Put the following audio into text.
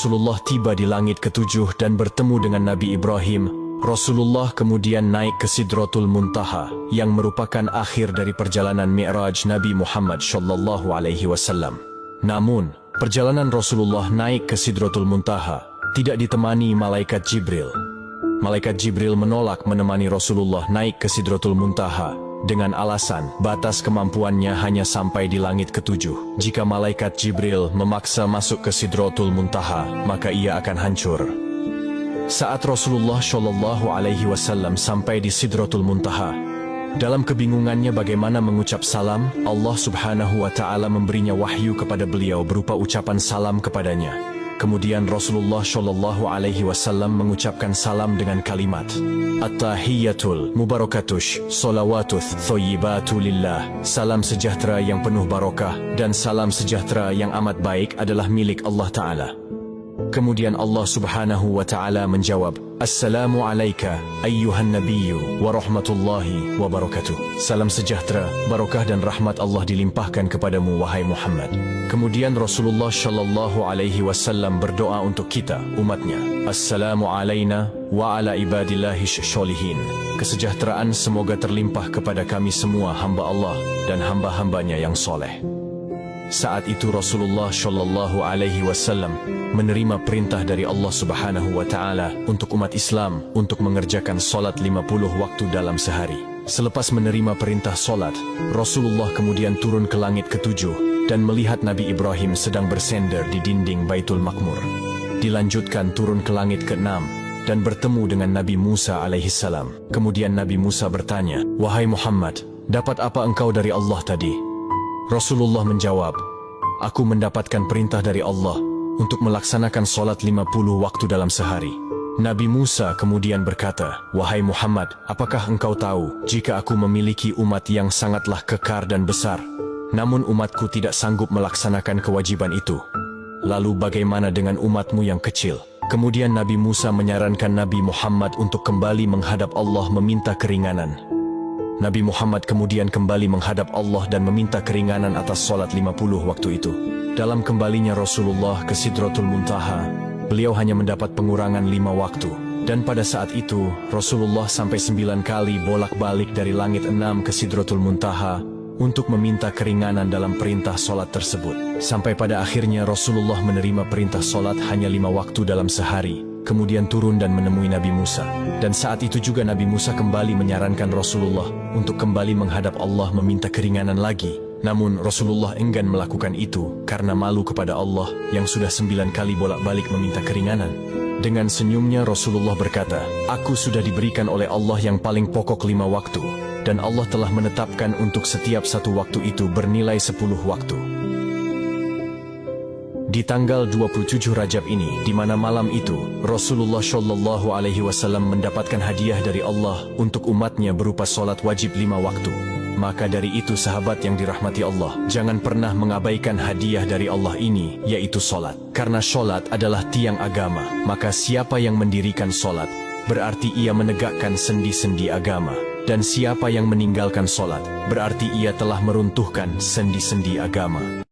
Rasulullah tiba di langit ketujuh dan bertemu dengan Nabi Ibrahim. Rasulullah kemudian naik ke Sidratul Muntaha, yang merupakan akhir dari perjalanan Mi'raj Nabi Muhammad SAW. Namun, perjalanan Rasulullah naik ke Sidratul Muntaha tidak ditemani malaikat Jibril. Malaikat Jibril menolak menemani Rasulullah naik ke Sidratul Muntaha dengan alasan batas kemampuannya hanya sampai di langit ketujuh. Jika malaikat Jibril memaksa masuk ke Sidratul Muntaha, maka ia akan hancur. Saat Rasulullah SAW sampai di Sidratul Muntaha, dalam kebingungannya bagaimana mengucap salam, Allah Subhanahu wa Ta'ala memberinya wahyu kepada beliau berupa ucapan salam kepadanya. Kemudian Rasulullah SAW mengucapkan salam dengan kalimat At-tahiyyatul mubarakatush salawatuth thoyyibatu lillah. Salam sejahtera yang penuh barokah dan salam sejahtera yang amat baik adalah milik Allah Ta'ala. Kemudian Allah Subhanahu wa Ta'ala menjawab, Assalamu alayka ayyuhan nabiyyu wa rahmatullahi wa barakatuh. Salam sejahtera, barokah dan rahmat Allah dilimpahkan kepadamu wahai Muhammad. Kemudian Rasulullah SAW berdoa untuk kita, umatnya. Assalamu alayna wa ala ibadillahi sholihin. Kesejahteraan semoga terlimpah kepada kami semua hamba Allah dan hamba-hambanya yang soleh. Saat itu Rasulullah SAW menerima perintah dari Allah Subhanahu wa Ta'ala untuk umat Islam untuk mengerjakan solat 50 waktu dalam sehari. Selepas menerima perintah solat, Rasulullah kemudian turun ke langit ketujuh dan melihat Nabi Ibrahim sedang bersender di dinding Baitul Maqmur. Dilanjutkan turun ke langit ke-6 dan bertemu dengan Nabi Musa alaihissalam. Kemudian Nabi Musa bertanya, Wahai Muhammad, dapat apa engkau dari Allah tadi? Rasulullah menjawab, Aku mendapatkan perintah dari Allah untuk melaksanakan solat 50 waktu dalam sehari. Nabi Musa kemudian berkata, Wahai Muhammad, apakah engkau tahu jika aku memiliki umat yang sangatlah kekar dan besar, namun umatku tidak sanggup melaksanakan kewajiban itu? Lalu bagaimana dengan umatmu yang kecil? Kemudian Nabi Musa menyarankan Nabi Muhammad untuk kembali menghadap Allah meminta keringanan. Nabi Muhammad kemudian kembali menghadap Allah dan meminta keringanan atas solat 50 waktu itu. Dalam kembalinya Rasulullah ke Sidratul Muntaha, beliau hanya mendapat pengurangan 5 waktu. Dan pada saat itu, Rasulullah sampai 9 kali bolak-balik dari langit 6 ke Sidratul Muntaha untuk meminta keringanan dalam perintah solat tersebut. Sampai pada akhirnya Rasulullah menerima perintah solat hanya 5 waktu dalam sehari. Kemudian turun dan menemui Nabi Musa. Dan saat itu juga Nabi Musa kembali menyarankan Rasulullah untuk kembali menghadap Allah meminta keringanan lagi. Namun Rasulullah enggan melakukan itu karena malu kepada Allah yang sudah 9 kali bolak-balik meminta keringanan. Dengan senyumnya Rasulullah berkata, Aku sudah diberikan oleh Allah yang paling pokok 5 waktu. Dan Allah telah menetapkan untuk setiap satu waktu itu bernilai 10 waktu. Di tanggal 27 Rajab ini, di mana malam itu, Rasulullah SAW mendapatkan hadiah dari Allah untuk umatnya berupa solat wajib 5 waktu. Maka dari itu sahabat yang dirahmati Allah, jangan pernah mengabaikan hadiah dari Allah ini, yaitu solat. Karena solat adalah tiang agama, maka siapa yang mendirikan solat, berarti ia menegakkan sendi-sendi agama. Dan siapa yang meninggalkan solat, berarti ia telah meruntuhkan sendi-sendi agama.